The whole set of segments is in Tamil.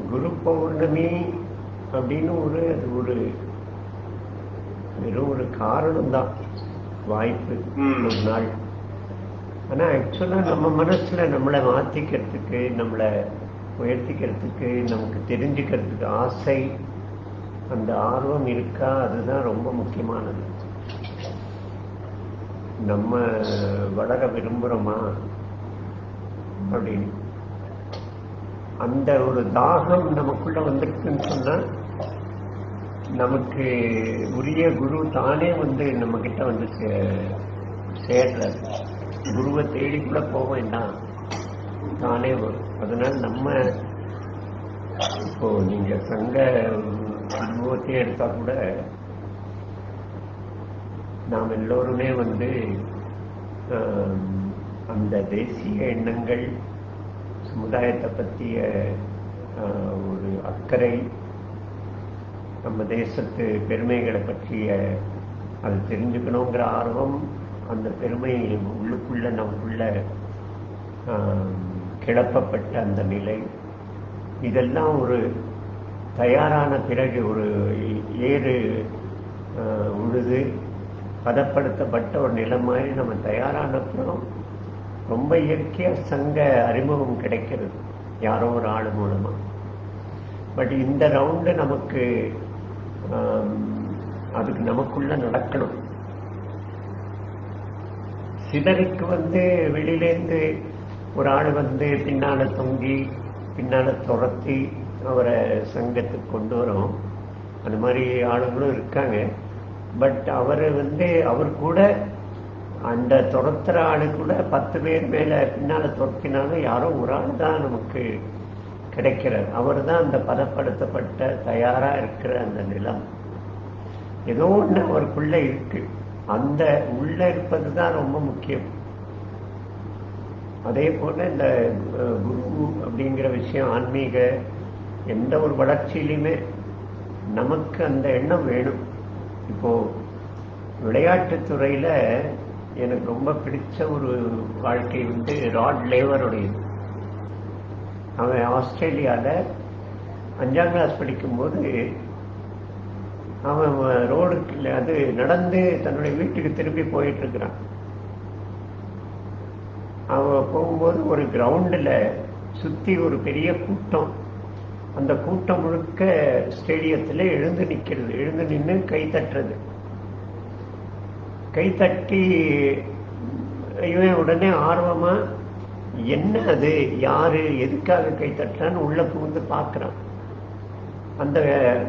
குரு பௌர்ணமி அப்படின்னு அது ஒரு வெறும் ஒரு காரணம்தான், வாய்ப்பு ஒரு நாள். ஆனால் ஆக்சுவலாக நம்ம மனசில் நம்மளை மாற்றிக்கிறதுக்கு, நம்மளை உயர்த்திக்கிறதுக்கு, நமக்கு தெரிஞ்சுக்கிறதுக்கு ஆசை, அந்த ஆர்வம் இருக்கா? அதுதான் ரொம்ப முக்கியமானது. நம்ம வளர விரும்புகிறோமா அப்படின்னு அந்த ஒரு தாகம் நமக்குள்ள வந்துருக்குன்னு சொன்னால், நமக்கு உரிய குரு தானே வந்து நம்ம கிட்ட வந்து சேர்றாரு. குருவை தேடி கூட போக வேண்டாம், தானே வரும். அதனால நம்ம இப்போ நீங்க சங்க அனுபவத்தையே எடுத்தா கூட, நாம் எல்லோருமே வந்து அந்த தேசிய எண்ணங்கள், சமுதாயத்தை பற்றிய ஒரு அக்கறை, நம்ம தேசத்து பெருமைகளை பற்றிய அது தெரிஞ்சுக்கணுங்கிற ஆர்வம், அந்த பெருமை உள்ளுக்குள்ள நமக்குள்ள கிளப்பப்பட்ட அந்த நிலை, இதெல்லாம் ஒரு தயாரான பிறகு, ஒரு ஏறு உழுது பதப்படுத்தப்பட்ட ஒரு நிலை மாதிரி நம்ம தயாரானப்புறம் ரொம்ப இயற்கையாக சங்க அறிமுகம் கிடைக்கிறது யாரோ ஒரு ஆள் மூலமா. பட் இந்த ரவுண்டு நமக்கு அதுக்கு நமக்குள்ள நடக்கணும். சிலருக்கு வந்து வெளியிலேருந்து ஒரு ஆள் வந்து பின்னால தொங்கி பின்னால துரத்தி அவரை சங்கத்துக்கு கொண்டு வரும். அந்த மாதிரி ஆளுங்களும் இருக்காங்க. பட் அவர் வந்து அவர் கூட அந்த துரத்துற ஆளு கூட 10 பேர் மேல பின்னால துரத்தினாலும் யாரோ ஒரு ஆள் தான் நமக்கு கிடைக்கிறார். அவர் தான் அந்த பதப்படுத்தப்பட்ட தயாரா இருக்கிற அந்த நிலம். ஏதோ ஒன்று அவருக்குள்ள இருக்கு. அந்த உள்ள இருப்பது தான் ரொம்ப முக்கியம். அதே போல இந்த குரு அப்படிங்கிற விஷயம், ஆன்மீக எந்த ஒரு வளர்ச்சியிலுமே நமக்கு அந்த எண்ணம் வேணும். இப்போ விளையாட்டுத்துறையில எனக்கு ரொம்ப பிடிச்ச ஒரு வாழ்க்கை வந்து ராட் லேவருடையது. அவன் ஆஸ்திரேலியாவில் 5ஆம் கிளாஸ் படிக்கும்போது அவன் ரோடுக்கு அது நடந்து தன்னுடைய வீட்டுக்கு திரும்பி போயிட்டு இருக்கிறான். அவன் போகும்போது ஒரு கிரவுண்டில் சுற்றி ஒரு பெரிய கூட்டம். அந்த கூட்டம் முழுக்க ஸ்டேடியத்தில் எழுந்து நிற்கிறது, எழுந்து நின்று கை தட்டுறது. கை தட்டி இவன் உடனே ஆர்வமா, என்ன அது, யாரு, எதுக்காக கை தட்டுறான்னு உள்ள புகுந்து பார்க்குறான். அந்த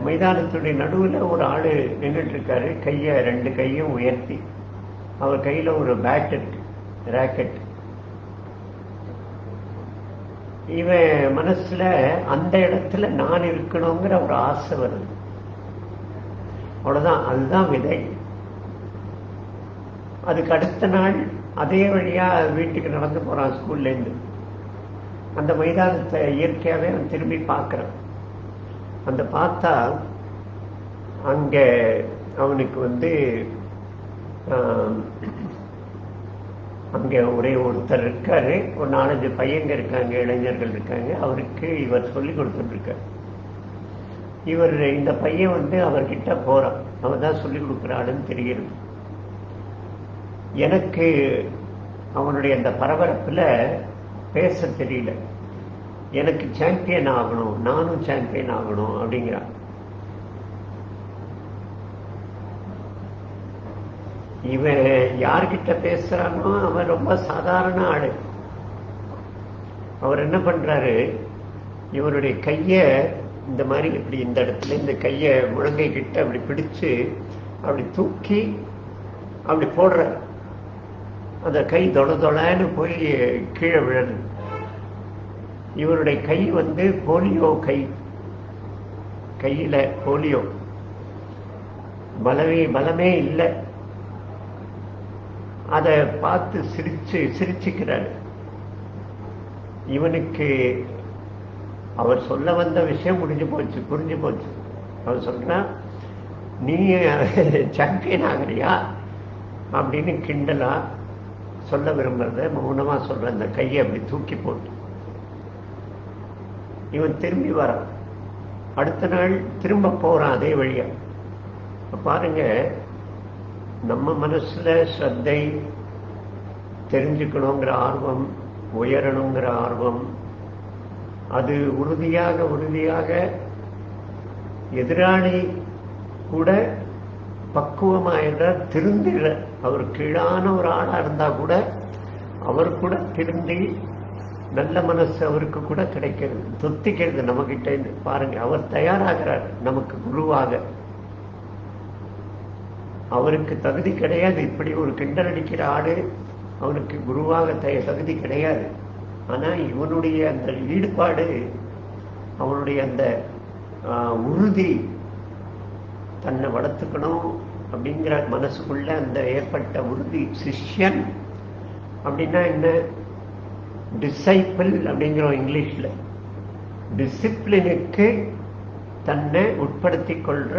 மைதானத்துடைய நடுவில் ஒரு ஆள் நின்றுட்டு இருக்காரு, கையை 2 கையும் உயர்த்தி. அவர் கையில் ஒரு பேட் இருக்கு, ராக்கெட். இவன் மனசுல அந்த இடத்துல நான் இருக்கணுங்கிற ஒரு ஆசை வருது. அவ்வளவுதான், அதுதான் விதை. அதுக்கு அடுத்த நாள் அதே வழியா வீட்டுக்கு நடந்து போறான் ஸ்கூல்ல இருந்து. அந்த மைதானத்தை இயற்கையாவே அவன் திரும்பி பார்க்கறான். அந்த பார்த்தா அங்க அவனுக்கு வந்து அங்க ஒரே ஒருத்தர் இருக்காரு, ஒரு 4-5 பையங்க இருக்காங்க, இளைஞர்கள் இருக்காங்க. அவருக்கு இவர் சொல்லி கொடுத்துட்டு இருக்காரு. இவர் இந்த பையன் வந்து அவர்கிட்ட போறான், அவன் தான் சொல்லி கொடுக்குறான்னு தெரிகிறது. எனக்கு அவனுடைய அந்த பரபரப்புல பேச தெரியல. எனக்கு சாம்பியன் ஆகணும், நானும் சாம்பியன் ஆகணும் அப்படிங்கிறான். இவன் யார்கிட்ட பேசுறானோ அவன் ரொம்ப சாதாரண ஆளு. அவர் என்ன பண்றாரு, இவருடைய கைய இந்த மாதிரி இப்படி இந்த இடத்துல இந்த கைய முழங்கை கிட்ட அப்படி பிடிச்சு அப்படி தூக்கி அப்படி போடுற. அந்த கை தொலைன்னு போய் கீழே விழது. இவருடைய கை வந்து போலியோ கை, கையில போலியோ, பலமே இல்லை. அதை பார்த்து சிரிச்சுக்கிறாரு. இவனுக்கு அவர் சொல்ல வந்த விஷயம் புரிஞ்சு போச்சு. அவர் சொல்றான், நீ சாம்பியன் ஆகிறியா அப்படின்னு கிண்டலா சொல்ல விரும்புறத மௌனமா சொல்ற. அந்த கையை அப்படி தூக்கி போட்டு இவன் திரும்பி வரான், அடுத்த நாள் திரும்ப போறான் அதே வழியா. பாருங்க, நம்ம மனசுல ஸ்ரத்தை, தெரிஞ்சுக்கணுங்கிற ஆர்வம், உயரணுங்கிற ஆர்வம், அது உறுதியாக உறுதியாக எதிராளி கூட பக்குவமாயிடுற, திருந்திடுற. அவர் கீழான ஒரு ஆளா இருந்தா கூட அவர் கூட திருந்தி நல்ல மனசு அவருக்கு கூட கிடைக்கிறது, தொத்திக்கிறது நம்ம கிட்ட இருந்து. பாருங்க, அவர் தயாராகிறார் நமக்கு குருவாக. அவருக்கு தகுதி கிடையாது, இப்படி ஒரு கிண்டல் அடிக்கிற ஆடு அவனுக்கு குருவாக தகுதி கிடையாது. ஆனா இவனுடைய அந்த ஈடுபாடு, அவனுடைய அந்த உறுதி, தன்னை வளர்த்துக்கணும் அப்படிங்கிற மனசுக்குள்ள அந்த ஏற்பட்ட உறுதி. சிஷ்யன் அப்படின்னா என்ன? டிசைபிள் அப்படிங்கிறோம் இங்கிலீஷ்ல. டிசிப்ளினுக்கு தன்னை உட்படுத்திக் கொள்ற,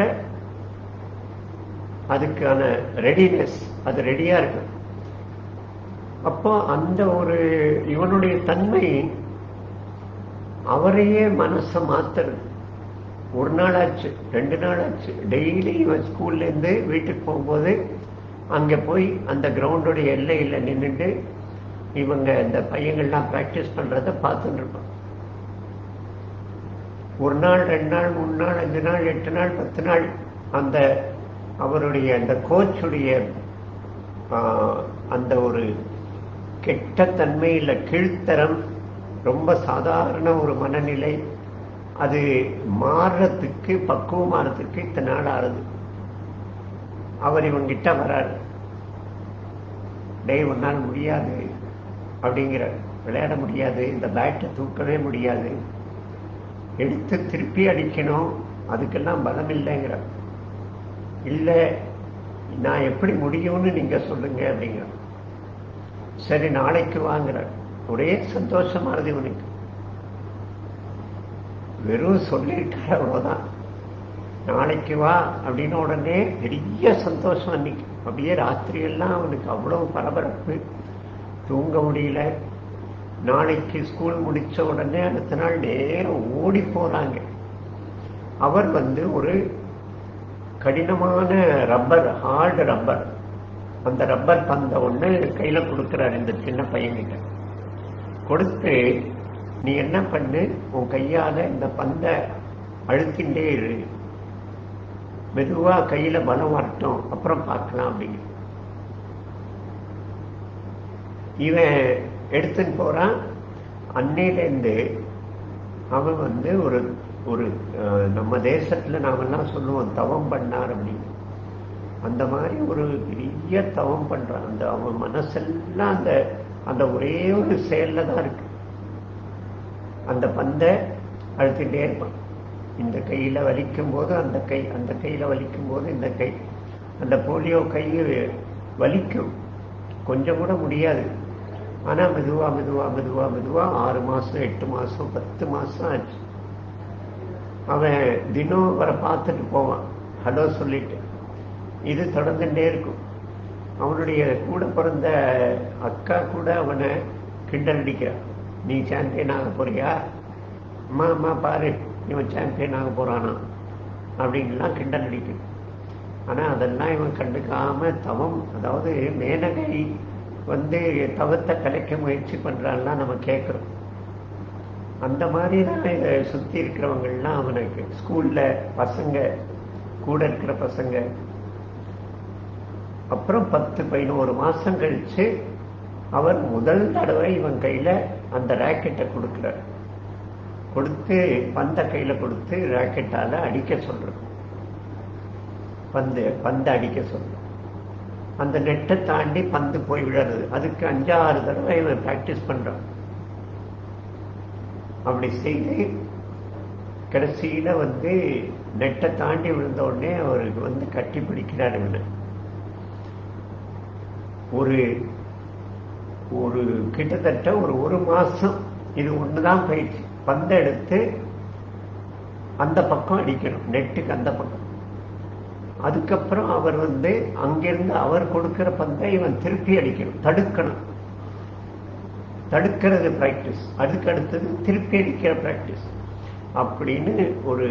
அதுக்கான ரெடினஸ், அது ரெடியா இருக்கு. அப்போ அந்த ஒரு இவனுடைய தன்மை அவரையே மனசை மாத்துறது. ஒரு நாள் ஆச்சு, 2 நாள் ஆச்சு, டெய்லி இவன் ஸ்கூல்ல இருந்து வீட்டுக்கு போகும்போது அங்க போய் அந்த கிரவுண்டோடைய எல்லையில நின்றுட்டு இவங்க இந்த பையங்கள்லாம் பிராக்டிஸ் பண்றத பார்த்துட்டு இருப்பான். 1 நாள், 2 நாள், 3 நாள், 5 நாள், 8 நாள், 10 நாள் அந்த அவருடைய அந்த கோச்சுடைய அந்த ஒரு கெட்ட தன்மை இல்ல கீழ்த்தரம், ரொம்ப சாதாரண ஒரு மனநிலை, அது மாறுறதுக்கு, பக்குவமானதுக்கு இத்தனை நாள் ஆறுது. அவர் இவங்கிட்ட வராரு, டேய் ஒன்னால் முடியாது அப்படிங்கிற, விளையாட முடியாது, இந்த பேட்டை தூக்கவே முடியாது, எடுத்து திருப்பி அடிக்கணும், அதுக்கெல்லாம் பலம் இல்லைங்கிற. இல்லை, நான் எப்படி முடியும்னு நீங்க சொல்லுங்க அப்படிங்கிற. சரி நாளைக்கு வாங்குற. ஒரே சந்தோஷமானது இவனுக்கு. வெறும் சொல்லியிருக்காரு அவ்வளவுதான், நாளைக்கு வா அப்படின்னு உடனே பெரிய சந்தோஷம் அன்னைக்கு. அப்படியே ராத்திரியெல்லாம் அவனுக்கு அவ்வளவு பரபரப்பு, தூங்க முடியல. நாளைக்கு ஸ்கூல் முடிச்ச உடனே அடுத்த நாள் நேரம் ஓடி போறாங்க. அவர் ஒரு கடினமான ரப்பர், ஹார்டு ரப்பர், அந்த ரப்பர் பந்தை ஒண்ணு கையில கொடுக்கிறார் இந்த சின்ன பையன்கிட்ட. கொடுத்து, நீ என்ன பண்ணு, உன் கையால இந்த பந்தை அழுத்திண்டே இரு, மெதுவா கையில பலம் வரட்டும், அப்புறம் பார்க்கலாம் அப்படின்னு. இவன் எடுத்துன்னு போறான். அன்னையிலேருந்து அவன் ஒரு ஒரு நம்ம தேசத்துல நாமெல்லாம் சொல்லுவோம் தவம் பண்ணார் அப்படின்னு. அந்த மாதிரி ஒரு பெரிய தவம் பண்றான். அந்த அவன் மனசெல்லாம் அந்த அந்த ஒரே ஒரு செயல்ல தான் இருக்கு. அந்த பந்தை அழுத்திட்டே இருப்பான். இந்த கையில வலிக்கும் போது அந்த கை, அந்த கையில வலிக்கும் போது இந்த கை. அந்த போலியோ கை வலிக்கும், கொஞ்சம் கூட முடியாது. ஆனா மெதுவா மெதுவா மெதுவா மெதுவா 6 மாசம், 8 மாசம், 10 மாசம் ஆச்சு. அவன் தினம் அவரை பார்த்துட்டு போவான், ஹலோ சொல்லிட்டு. இது தொடர்ந்துட்டே இருக்கும். அவனுடைய கூட பிறந்த அக்கா கூட அவனை கிண்டல் அடிக்கிறான், நீ சாம்பியன் ஆக போறியா, அம்மா அம்மா பாரு இவன் சாம்பியன் ஆக போறானா அப்படின்லாம் கிண்டல் அடிக்கும். ஆனா அதெல்லாம் இவன் கண்டுக்காம தவம், அதாவது மேனகை தவத்தை கலைக்க முயற்சி பண்றான்லாம் நம்ம கேட்கிறோம். அந்த மாதிரி தான் இதை சுத்தி இருக்கிறவங்கலாம் அவனுக்கு, ஸ்கூல்ல பசங்க கூட இருக்கிற பசங்க. அப்புறம் 10-11 மாசம் கழிச்சு அவர் முதல் தடவை இவன் கையில அந்த ராக்கெட்டை கொடுக்கிறார். கொடுத்து பந்தை கையில கொடுத்து ராக்கெட்டால அடிக்க சொல்றது, பந்து அடிக்க சொல்றது. அந்த நெட்டை தாண்டி பந்து போய் விழறது. அதுக்கு 5-6 தடவை இவன் பிராக்டிஸ் பண்றான். அப்படி செய்து கடைசியில நெட்டை தாண்டி விழுந்த உடனே அவருக்கு கட்டி பிடிக்கிறார் இவனை. ஒரு கிட்டத்தட்ட ஒரு மாசம் இது ஒண்ணுதான் பயிற்சி. பந்தை எடுத்து அந்த பக்கம் அடிக்கணும், நெட்டுக்கு அந்த பக்கம். அதுக்கப்புறம் அவர் அங்கிருந்து அவர் கொடுக்கிற பந்தை இவன் திருப்பி அடிக்கணும், தடுக்கணும். தடுக்கிறது பிராக்டிஸ். அதுக்கு அடுத்தது திருப்பி அடிக்கிற பிராக்டிஸ். அப்படின்னு ஒரு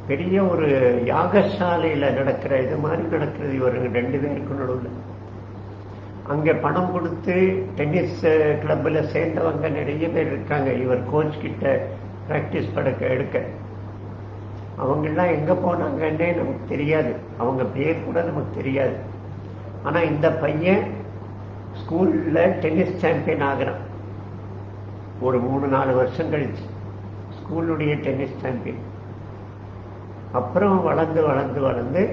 பெரிய ஒரு யாகசாலையில நடக்கிற இது மாதிரி நடக்கிறது இவருங்க 2 பேருக்கு நடுவில். அங்க பணம் கொடுத்து டென்னிஸ் கிளப்ல சேர்ந்தவங்க நிறைய பேர் இருக்காங்க. இவர் கோச் கிட்ட பிராக்டிஸ் எடுக்க அவங்கெல்லாம் எங்க போனாங்கன்னே நமக்கு தெரியாது. அவங்க பேர் கூட நமக்கு தெரியாது. ஆனா இந்த பையன் ஸ்கூல்ல டென்னிஸ் சாம்பியன் ஆகிறான். ஒரு 3-4 வருஷம் கழிச்சு ஸ்கூலுடைய டென்னிஸ் சாம்பியன். அப்புறம் வளர்ந்து வளர்ந்து வளர்ந்து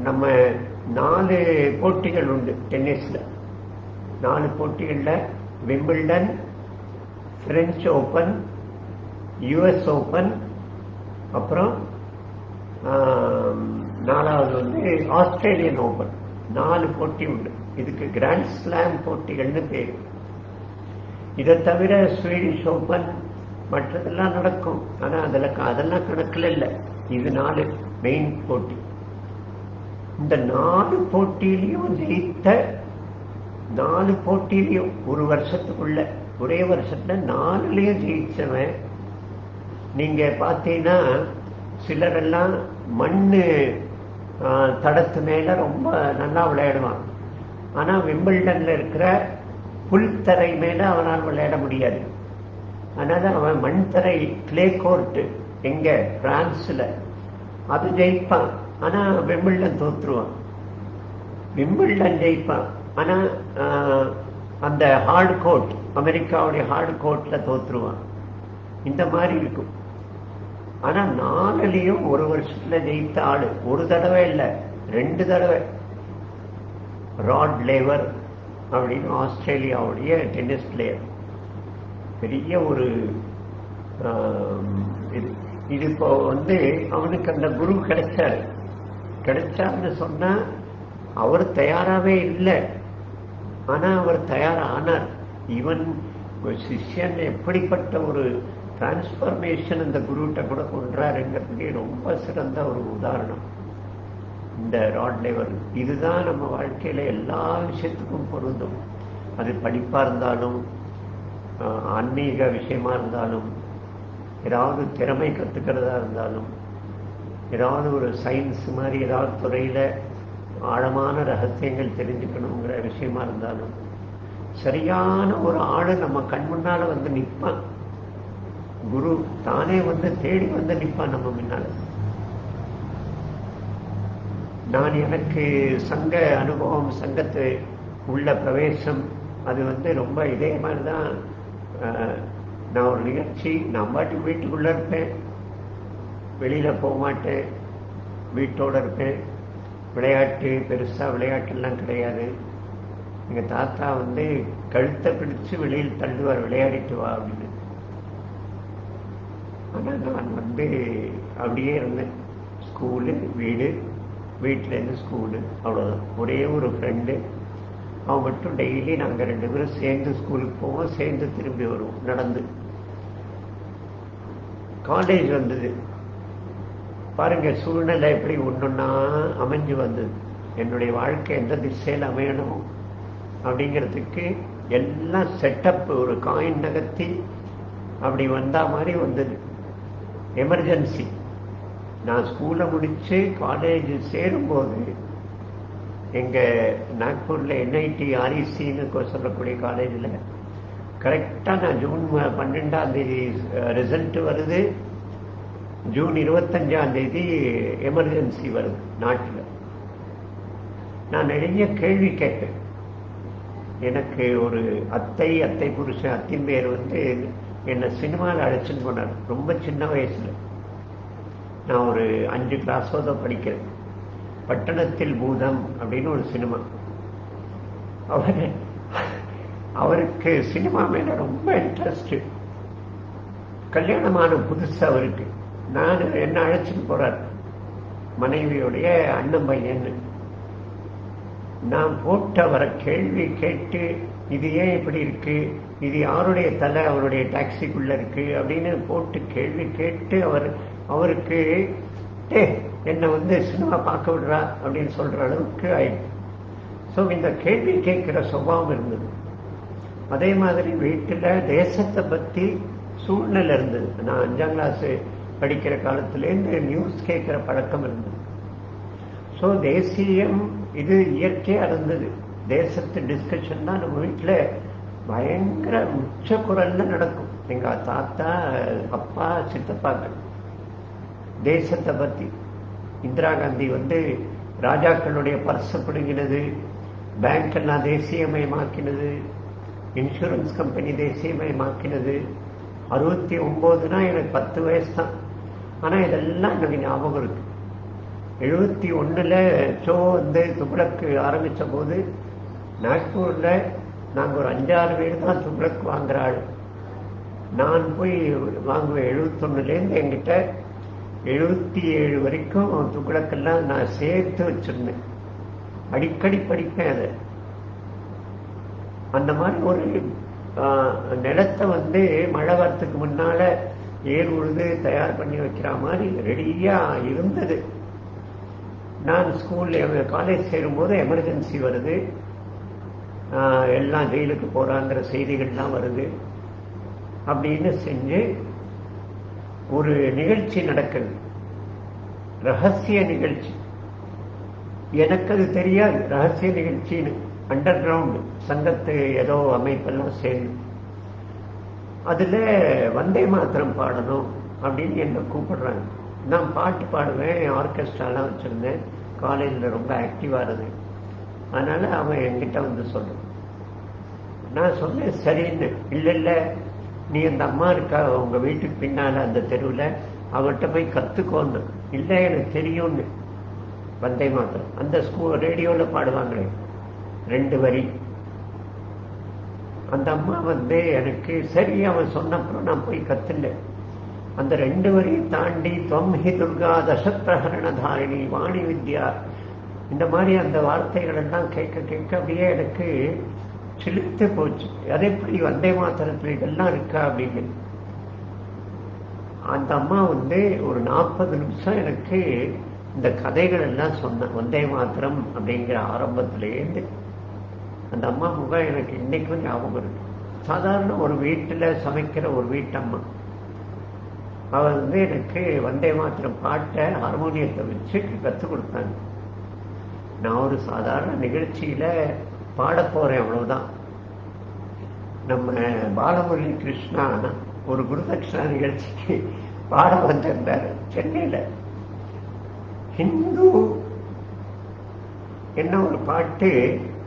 நம்ம 4 போட்டிகள் உண்டு டென்னிஸ்ல. 4 போட்டிகள்ல Wimbledon, French Open, US Open, அப்புறம் 4வது வந்து ஆஸ்திரேலியன் ஓபன். 4 போட்டி உண்டு. இதுக்கு கிராண்ட் ஸ்லாம் போட்டிகள்னு பேரு. இதை தவிர ஸ்வீடிஷ் ஓபன் மற்றதெல்லாம் நடக்கும். ஆனா அதெல்லாம் கணக்கில் இல்லை. இது 4 மெயின் போட்டி. இந்த 4 போட்டியிலையும் ஜெயித்த 4 போட்டியிலையும் ஒரு வருஷத்துக்குள்ள ஒரே வருஷத்துல 4லயும் ஜெயிச்சவன். நீங்க பார்த்தீங்கன்னா சிலரெல்லாம் மண்ணு தடத்து மேல ரொம்ப நல்லா விளையாடுவான். ஆனா விம்பிள்டன்ல இருக்கிற புல்தரை மேல அவனால் விளையாட முடியாது. அதனால அவன் மண் தரை கிளே கோர்ட் எங்க பிரான்ஸ்ல அது ஜெயிப்பான். ஆனா விம்பிள்டன் தோற்றுருவான். விம்பிள்டன் ஜெயிப்பான். ஆனா அந்த ஹார்ட் கோர்ட் அமெரிக்காவுடைய ஹார்ட் கோர்ட்ல தோற்றுருவான். இந்த மாதிரி இருக்கும். ஆனா 4லயும் ஒரு வருஷத்துல ஜெயித்த ஆளு ஒரு தடவை இல்லை 2 தடவை. ராட் லேவர் அப்படின்னு ஆஸ்திரேலியாவுடைய டென்னிஸ் பிளேயர். பெரிய ஒரு இது இப்போ வந்து அவனுக்கு அந்த குரு கிடைச்சாருன்னு சொன்னா அவர் தயாராகவே இல்லை. ஆனா அவர் தயாரானார். இவன் சிஷ்யன் எப்படிப்பட்ட ஒரு டிரான்ஸ்பர்மேஷன் இந்த குருட்ட கூட கொண்டாருங்கிறதுக்கு ரொம்ப சிறந்த ஒரு உதாரணம் இந்த ராட் லேவர். இதுதான் நம்ம வாழ்க்கையில எல்லா விஷயத்துக்கும் பொருந்தும். அது படிப்பா இருந்தாலும், ஆன்மீக விஷயமா இருந்தாலும், ஏதாவது திறமை கத்துக்கிறதா இருந்தாலும், ஏதாவது ஒரு சயின்ஸ் மாதிரி ஏதாவது துறையில ஆழமான ரகசியங்கள் தெரிஞ்சுக்கணுங்கிற விஷயமா இருந்தாலும், சரியான ஒரு ஆளு நம்ம கண் முன்னால வந்து நிற்பான். குரு தானே வந்து தேடி வந்து நிற்பான் நம்ம முன்னால. நான் எனக்கு சங்க அனுபவம், சங்கத்து உள்ள பிரவேசம், அது வந்து ரொம்ப இதே மாதிரிதான். நான் ஒரு நிகழ்ச்சி நான் பாட்டுக்கு வீட்டுக்குள்ள இருப்பேன், வெளியில போக மாட்டேன், வீட்டோட இருப்பேன். விளையாட்டு பெருசா விளையாட்டுலாம் கிடையாது. எங்க தாத்தா வந்து கழுத்தை பிடிச்சு வெளியில் தள்ளுவார், விளையாடிட்டு வா அப்படின்னு. ஆனா நான் வந்து அப்படியே இருந்தேன். ஸ்கூலு, வீடு, வீட்டிலேருந்து ஸ்கூலு, அவ்வளோதான். ஒரே ஒரு ஃப்ரெண்டு, அவன் மட்டும் டெய்லி நாங்கள் 2 பேரும் சேர்ந்து ஸ்கூலுக்கு போவோம், சேர்ந்து திரும்பி வருவோம் நடந்து. காலேஜ் வந்தது பாருங்க, சூழ்நிலை எப்படி ஒன்னொன்னா அமைஞ்சு வந்தது. என்னுடைய வாழ்க்கை எந்த திசையில் அமையணும் அப்படிங்கிறதுக்கு எல்லாம் செட்டப், ஒரு காயின் நகர்த்தி அப்படி வந்தா மாதிரி வந்தது. எமர்ஜென்சி. நான் ஸ்கூலை முடிச்சு காலேஜ் சேரும்போது எங்க நாக்பூர்ல NIT RECன்னு சொல்லக்கூடிய காலேஜில் கரெக்டா நான் ஜூன் 12ஆம் தேதி ரிசல்ட் வருது, ஜூன் 25ஆம் தேதி எமர்ஜென்சி வருது நாட்டில். நான் நிறைய கேள்வி கேட்டேன். எனக்கு ஒரு அத்தை புருஷன், அத்தின் பேர் வந்து என்னை சினிமாவில் அழைச்சின்னு போனார். ரொம்ப சின்ன வயசுல, நான் ஒரு 5 கிளாஸோட படிக்கிறேன். பட்டணத்தில் பூதம் அப்படின்னு ஒரு சினிமா. அவருக்கு சினிமா மேல ரொம்ப இன்ட்ரெஸ்ட். கல்யாணமான புதுசு அவருக்கு. நான் என்ன அழைச்சிட்டு போறார் மனைவியுடைய அண்ணன் பையன்னு. நான் போட்டு அவரை கேள்வி கேட்டு, இது ஏன் இப்படி இருக்கு, இது யாருடைய தலை அவருடைய டாக்ஸிக்குள்ள இருக்கு அப்படின்னு போட்டு கேள்வி கேட்டு அவருக்கு என்னை வந்து சினிமா பார்க்க விடுறா அப்படின்னு சொல்ற அளவுக்கு ஆயிடுச்சு. ஸோ இந்த கேள்வி கேட்கிற சுபாவம் இருந்தது. அதே மாதிரி வீட்டில் தேசத்தை பத்தி சூழ்நிலை இருந்தது. நான் 5ஆம் கிளாஸ் படிக்கிற காலத்திலேருந்து நியூஸ் கேட்கிற பழக்கம் இருந்தது. ஸோ தேசியம் இது இயற்கையா இருந்தது. தேசத்து டிஸ்கஷன் தான் நம்ம வீட்டில் பயங்கர உச்ச குரல்ல நடக்கும். எங்க தாத்தா, அப்பா, சித்தப்பாக்கள் தேசத்தை பத்தி. இந்திரா காந்தி ராஜாக்களுடைய பர்ச பிடுங்கினது, பேங்க் எல்லாம் தேசியமயமாக்கினது, இன்சூரன்ஸ் கம்பெனி தேசியமயமாக்கினது. 69னா எனக்கு 10 வயசு தான். ஆனா இதெல்லாம் எனக்கு ஞாபகம் இருக்கு. 71ல் ஷோ துக்ளக் ஆரம்பிச்ச போது நாக்பூர்ல நாங்க ஒரு 5-6 பேர் தான் துக்ளக் வாங்குற ஆள். நான் போய் வாங்குவேன். 71லேருந்து என்கிட்ட 77 வரைக்கும் துக்ளக்கெல்லாம் நான் சேர்த்து வச்சிருந்தேன். அடிக்கடி படிப்பேன் அதை. அந்த மாதிரி ஒரு நிலத்தை மழை வரத்துக்கு முன்னால ஏர் உழுது தயார் பண்ணி வைக்கிற மாதிரி ரெடியா இருந்தது. நான் ஸ்கூல்ல காலேஜ் சேரும்போது எமர்ஜென்சி வருது, எல்லாம் ஜெயிலுக்கு போறாங்கிற செய்திகள்லாம் வருது. அப்படின்னு செஞ்சு ஒரு நிகழ்ச்சி நடக்குது, ரகசிய நிகழ்ச்சி. எனக்கு அது தெரியாது ரகசிய நிகழ்ச்சின்னு. அண்டர் கிரவுண்ட் சங்கத்து ஏதோ அமைப்பெல்லாம் சேர்ந்து அதுல வந்தே மாத்திரம் பாடணும் அப்படின்னு என்ன கூப்பிடுறாங்க. நான் பாட்டு பாடுவேன், ஆர்கெஸ்ட்ராலாம் வச்சிருந்தேன், காலேஜில் ரொம்ப ஆக்டிவா இருந்தேன். அதனால அவன் என்கிட்ட சொல்றான். நான் சொன்னேன் சரின்னு. இல்லை நீ அந்த அம்மா இருக்கா உங்க வீட்டுக்கு பின்னால அந்த தெருவில், அவர்கிட்ட போய் கத்துக்கோன்னு. இல்லை எனக்கு தெரியும்னு. வந்தே மாத்திரம் அந்த ஸ்கூல் ரேடியோல பாடுவாங்களே 2 வரி. அந்த அம்மா எனக்கு சரி அவன் சொன்னப்புறம் நான் போய் கத்துனேன். அந்த 2 வரி தாண்டி தொம்ஹி துர்கா தசப்பிரகரண தாரிணி வாணி வித்யா, இந்த மாதிரி அந்த வார்த்தைகள் எல்லாம் கேட்க கேட்க அப்படியே எனக்கு சிலிர்த்து போச்சு. அது எப்படி வந்தே மாத்திரத்தில் இதெல்லாம் இருக்கா அப்படின்னு. அந்த அம்மா ஒரு 40 நிமிஷம் எனக்கு இந்த கதைகள் எல்லாம் சொன்ன. வந்தே மாத்திரம் அப்படிங்கிற ஆரம்பத்திலேருந்து அந்த அம்மா முகம் எனக்கு இன்னைக்கும் ஞாபகம் இருக்கு. சாதாரண ஒரு வீட்டுல சமைக்கிற ஒரு வீட்டம்மா. அவ எனக்கு வந்தே மாத்திரம் பாட்டை ஹார்மோனியத்தை வச்சு கற்றுக் கொடுத்தாங்க. நான் ஒரு சாதாரண நிகழ்ச்சியில பாட போறேன், அவ்வளவுதான். நம்ம பாலமுரளி கிருஷ்ணா ஒரு குருதட்சிணா நிகழ்ச்சிக்கு பாட வந்திருந்தாரு சென்னையில. ஹிந்து என்ன ஒரு பாட்டு,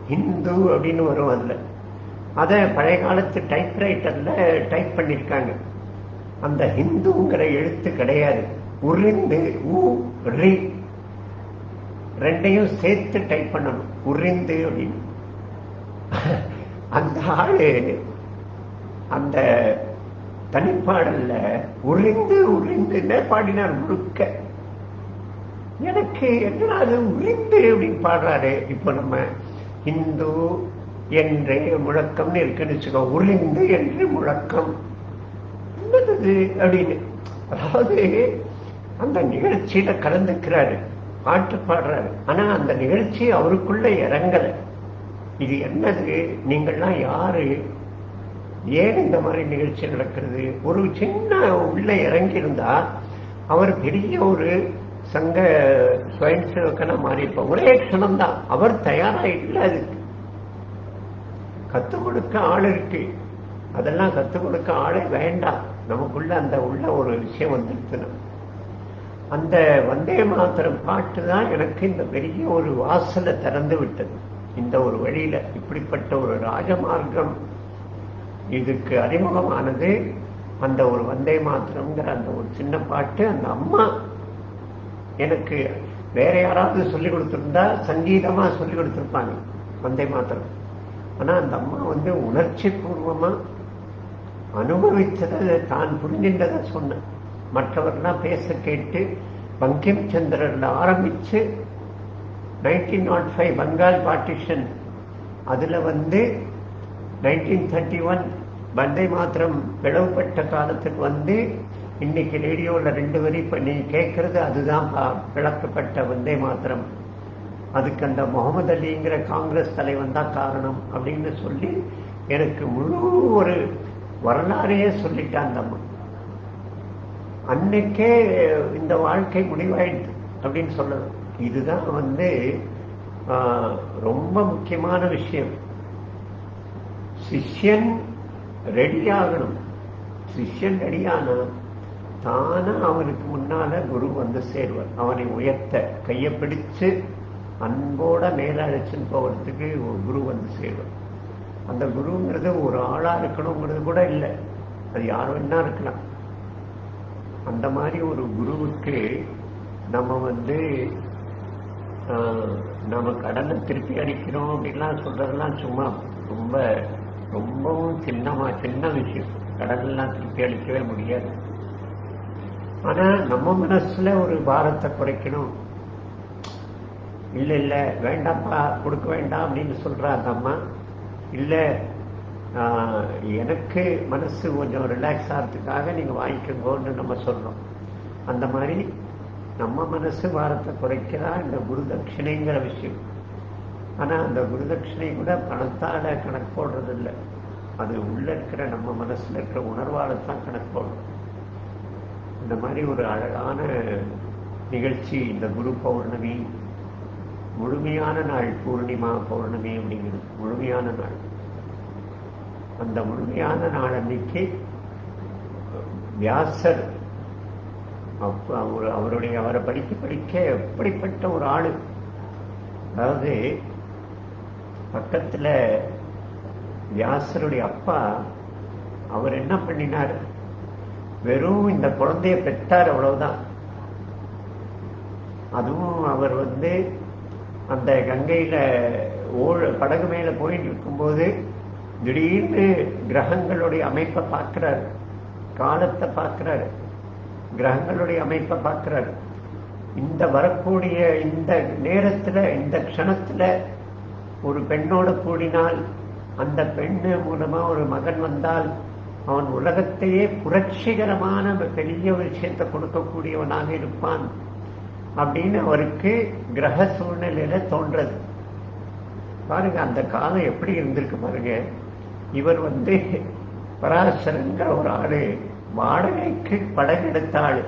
ஹிந்து அப்படின்னு வரும். அதுல அத பழைய காலத்து டைப்ரைட்டர்ல டைப் பண்ணிருக்காங்க. அந்த ஹிந்துங்கிற எழுத்து கிடையாது, உறிந்து உ ரி ரெண்டையும் சேர்த்து டைப் பண்ணணும், உறிந்து அப்படின்னு. அந்த ஆளு அந்த தனிப்பாடல்ல உறிந்து உறிந்து பாடினார் முழுக்க. எனக்கு என்ன அது உறிந்து அப்படின்னு பாடுறாரு. இப்ப நம்ம ஹிந்து என்று முழக்கம்னு இருக்குன்னு வச்சுக்கோ, உறிந்து என்று முழக்கம் என்னது அப்படின்னு. அதாவது அந்த நிகழ்ச்சியில கலந்துக்கிறாரு, பாட்டு பாடுறாரு, ஆனா அந்த நிகழ்ச்சி அவருக்குள்ள இறங்கல. இது என்னது, நீங்கள்லாம் யாரு, ஏன் இந்த மாதிரி நிகழ்ச்சி நடக்கிறது? ஒரு சின்ன உள்ள இறங்கி இருந்தா அவர் பெரிய ஒரு சங்க ஸ்வயம் சேவக்கனா மாறிப்ப ஒரே க்ஷணம் தான். அவர் தயாரா இல்லை. அதுக்கு கத்துக் கொடுக்க ஆள் இருக்கு, அதெல்லாம் கத்துக் கொடுக்க ஆளே வேண்டாம். நமக்குள்ள அந்த உள்ள ஒரு விஷயம் வந்துருச்சுன்னா அந்த வந்தே மாத்திரம் பாட்டு தான் எனக்கு இந்த பெரிய ஒரு வாசலை திறந்து விட்டது. இந்த ஒரு வழியில இப்படிப்பட்ட ஒரு ராஜமார்க்கம் இதுக்கு அறிமுகமானது அந்த ஒரு வந்தே மாத்திரம்ங்கிற அந்த ஒரு சின்ன பாட்டு. அந்த அம்மா எனக்கு வேற யாராவது சொல்லிக் கொடுத்திருந்தா சங்கீதமா சொல்லிக் கொடுத்திருப்பாங்க வந்தே மாத்திரம். ஆனா அந்த அம்மா உணர்ச்சி பூர்வமா அனுபவிச்சதை தான் புரிஞ்சின்றதை சொன்ன. மற்றவர்லாம் பேச கேட்டு பங்கிம் சந்திரன்ல ஆரம்பிச்சு 1905 பெங்கால் பார்ட்டிஷன், அதுல 1931 வந்தே மாத்திரம் பிளவுபட்ட காலத்துக்கு இன்னைக்கு ரேடியோல 2 வரி பண்ணி கேட்கறது அதுதான் விளக்கப்பட்ட வந்தே மாத்திரம். அதுக்கு அந்த முகமது அலிங்கிற காங்கிரஸ் தலைவன் தான் காரணம் அப்படின்னு சொல்லி எனக்கு முழு ஒரு வரலாறையே சொல்லிட்டான் அந்த அம்மா. அன்னைக்கே இந்த வாழ்க்கை முடிவாயிடுது அப்படின்னு சொல்லணும். இதுதான் ரொம்ப முக்கியமான விஷயம். சிஷ்யன் ரெடி ஆகணும். சிஷ்யன் ரெடியானா தானா அவனுக்கு முன்னால குரு சேருவார். அவனை உயர்த்த கையை பிடிச்சு அன்போட மேல அழைச்சுன்னு போகிறதுக்கு ஒரு குரு சேருவார். அந்த குருங்கிறது ஒரு ஆளா இருக்கணுங்கிறது கூட இல்லை, அது யார் வேணா இருக்கலாம். அந்த மாதிரி ஒரு குருவுக்கு நம்ம நம்ம கடனை திருப்பி அடிக்கிறோம் அப்படின்லாம் சொல்றதெல்லாம் சும்மா ரொம்பவும் சின்ன விஷயம். கடனெல்லாம் திருப்பி அளிக்கவே முடியாது. ஆனா நம்ம மனசுல ஒரு பாரத்தை குறைக்கணும். இல்ல வேண்டாம்ப்பா, கொடுக்க வேண்டாம் அப்படின்னு சொல்றா அந்த அம்மா. இல்ல எனக்கு மனசு கொஞ்சம் ரிலாக்ஸ் ஆகிறதுக்காக நீங்க வாங்கிக்கோன்னு நம்ம சொல்றோம். அந்த மாதிரி நம்ம மனசு பாரத்தை குறைக்கிறா இந்த குரு தட்சிணைங்கிற விஷயம். ஆனா அந்த குரு தட்சிணை கூட பணத்தால கணக்கு போடுறது இல்லை, அது உள்ள இருக்கிற நம்ம மனசுல இருக்கிற உணர்வால தான் கணக்கு போடுறோம். இந்த மாதிரி ஒரு அழகான நிகழ்ச்சி இந்த குரு பௌர்ணமி. முழுமையான நாள் பூர்ணிமா பௌர்ணமி அப்படிங்கிறது முழுமையான நாள். அந்த முழுமையான நாள் அன்னைக்கு வியாசர் அவரை படிக்க எப்படிப்பட்ட ஒரு ஆளு. அதாவது பக்கத்துல வியாசருடைய அப்பா அவர் என்ன பண்ணினார், வெறும் இந்த குழந்தைய பெற்றார், அவ்வளவுதான். அதுவும் அவர் அந்த கங்கையில படகு மேல போயிட்டு இருக்கும்போது திடீர்னு கிரகங்களுடைய அமைப்பை பார்க்கிறார், காலத்தை பார்க்கிறார், கிரகங்களுடைய அமைப்பை பார்க்கிறார். இந்த வரக்கூடிய இந்த நேரத்துல இந்த க்ஷணத்துல ஒரு பெண்ணோட கூடினால், அந்த பெண்ணு மூலமா ஒரு மகன் வந்தால் அவன் உலகத்தையே புரட்சிகரமான பெரிய விஷயத்தை கொடுக்கக்கூடியவனாக இருப்பான் அப்படின்னு அவருக்கு கிரக சூழ்நிலையில தோன்றது. பாருங்க அந்த காலம் எப்படி இருந்திருக்கு பாருங்க. இவர் பராசரங்கிற ஒரு ஆளு வாடகைக்கு படகு எடுத்த ஆளு.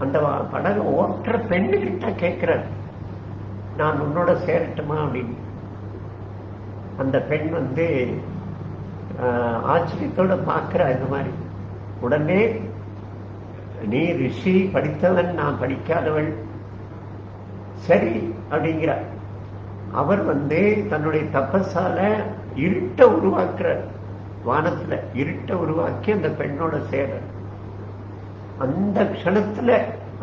அந்த படகு ஓட்டுற பெண்ணு கிட்ட கேட்கிறார், நான் உன்னோட சேரட்டுமா அப்படின்னு. அந்த பெண் ஆச்சரியத்தோட பார்க்கிற இந்த மாதிரி. உடனே நீ ரிஷி, படித்தவன், நான் படிக்காதவள், சரி அப்படிங்கிறார். அவர் தன்னுடைய தபஸால இருட்ட உருவாக்குறார். வானத்துல இருட்ட உருவாக்கி அந்த பெண்ணோட சேர அந்த க்ஷணத்துல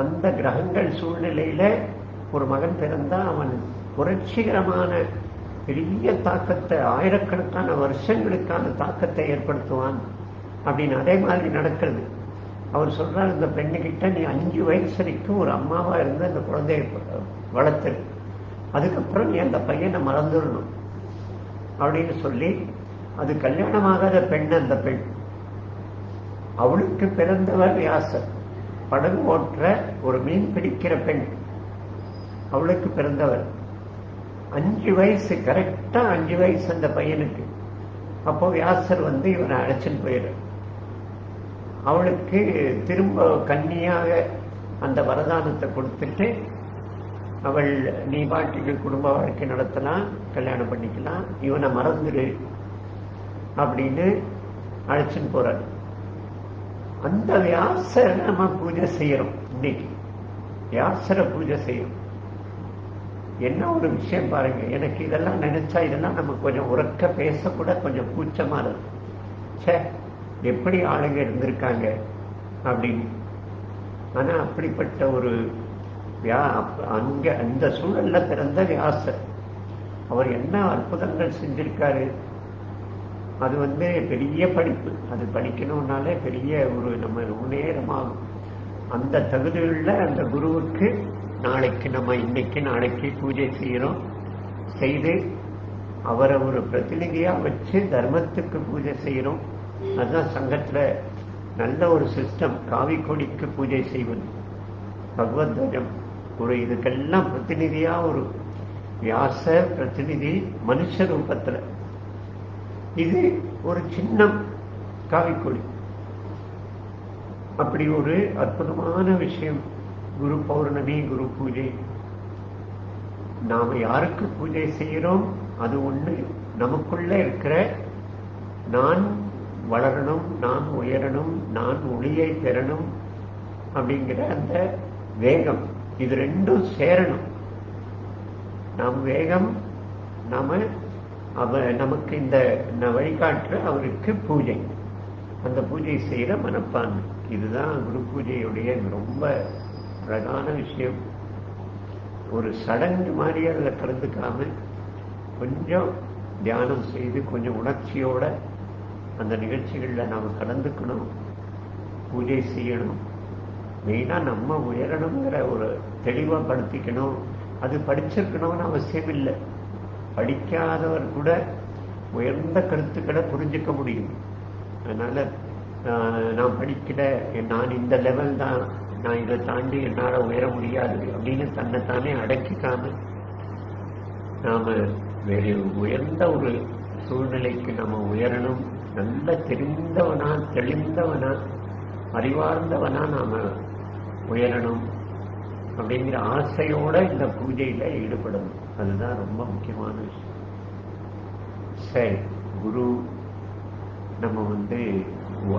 அந்த கிரகங்கள் சூழ்நிலையில ஒரு மகன் பிறந்தா அவன் புரட்சிகரமான பெரிய தாக்கத்தை, ஆயிரக்கணக்கான வருஷங்களுக்கான தாக்கத்தை ஏற்படுத்துவான் அப்படின்னு. அதே மாதிரி நடக்கிறது. அவர் சொல்றார், இந்த பெண்ணுகிட்ட நீ 5 வயசு வரைக்கும் ஒரு அம்மாவா இருந்து அந்த குழந்தைய வளர்த்து, அதுக்கப்புறம் நீ அந்த பையனை மறந்துடணும் அப்படின்னு சொல்லி, அது கல்யாணமாகாத பெண். அந்த பெண் அவளுக்கு பிறந்தவர் வியாசர், படகு ஓட்டுற ஒரு மீன் பிடிக்கிற பெண், அவளுக்கு பிறந்தவர். 5 வயசு, கரெக்டா 5 வயசு அந்த பையனுக்கு. அப்போ வியாசர் இவனை அழைச்சின்னு போயிடு. அவளுக்கு திரும்ப கன்னியாக அந்த வரதானத்தை கொடுத்துட்டு, அவள் நீ பாட்டுக்கு குடும்ப வாழ்க்கை நடத்தலாம், கல்யாணம் பண்ணிக்கலாம், இவனை மறந்துடு அப்படின்னு அழைச்சின்னு போறார். அந்த வியாசரை நம்ம பூஜை செய்யறோம் இன்னைக்கு. வியாசரை பூஜை செய்யறோம். என்ன ஒரு விஷயம் பாருங்க. எனக்கு இதெல்லாம் நினைச்சா இதெல்லாம் நம்ம கொஞ்சம் உறக்க பேசக்கூட கொஞ்சம் கூச்சமா இருக்கு. சே, எப்படி ஆளுங்க இருந்திருக்காங்க அப்படின்னு. ஆனா அப்படிப்பட்ட ஒரு அங்க அந்த சூழல்ல பிறந்த வியாசர், அவர் என்ன அற்புதங்கள் செஞ்சிருக்காரு. அது பெரிய படிப்பு. அது படிக்கணும்னாலே பெரிய ஒரு நம்ம முன்னேறமாகும். அந்த தகுதியுள்ள அந்த குருவுக்கு நாளைக்கு நம்ம இன்னைக்கு நாளைக்கு பூஜை செய்யறோம். செய்து அவரை ஒரு பிரதிநிதியா வச்சு தர்மத்துக்கு பூஜை செய்யறோம். அதுதான் சங்கத்துல நல்ல ஒரு சிஸ்டம். காவி கொடிக்கு பூஜை செய்வது, பகவத்வஜம், ஒரு இதுக்கெல்லாம் பிரதிநிதியா ஒரு வியாச பிரதிநிதி மனுஷ ரூபத்துல. இது ஒரு சின்னம், காவிக்கொடி. அப்படி ஒரு அற்புதமான விஷயம் குரு பௌர்ணமி, குரு பூஜை. நாம யாருக்கு பூஜை செய்யறோம் அது ஒண்ணு, நமக்குள்ள இருக்கிற நான் வளரணும், நான் உயரணும், நான் ஒளியை பெறணும் அப்படிங்கிற அந்த வேகம், இது ரெண்டும் சேரணும். நம் வேகம், நமக்கு இந்த வழிகாட்டுற அவருக்கு பூஜை, அந்த பூஜை செய்யற மனப்பான்மை. இதுதான் குரு பூஜையுடைய ரொம்ப அழகான விஷயம். ஒரு சடங்கு மாதிரி அதில் கலந்துக்காம கொஞ்சம் தியானம் செய்து கொஞ்சம் உணர்ச்சியோட அந்த நிகழ்ச்சிகளில் நாம் கலந்துக்கணும், பூஜை செய்யணும். மெயினாக நம்ம உயரணுங்கிற ஒரு தெளிவாக படுத்திக்கணும். அது படிச்சிருக்கணும்னு அவசியம் இல்லை, படிக்காதவர் கூட உயர்ந்த கருத்துக்களை புரிஞ்சுக்க முடியும். அதனால நான் படிக்கல, நான் இந்த லெவல் தான், நான் இதை தாண்டி என்னால் உயர முடியாது அப்படின்னு தன்னைத்தானே அடக்கிக்காம நாம வேறு உயர்ந்த ஒரு சூழ்நிலைக்கு நம்ம உயரணும். நல்ல தெரிந்தவனா, தெளிந்தவனா, அறிவார்ந்தவனா நாம உயரணும் அப்படிங்கிற ஆசையோட இந்த பூஜையில ஈடுபடணும். அதுதான் ரொம்ப முக்கியமான விஷயம். சரி, குரு நம்ம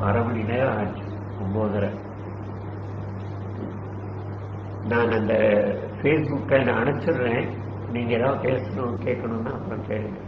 அரை மணி நேரம் ஆச்சு, 9:30. நான் அந்த ஃபேஸ்புக்கை நான் அனுப்பிச்சிடுறேன். நீங்க ஏதாவது பேசணும் கேட்கணும்னா அப்புறம் கேளுங்க.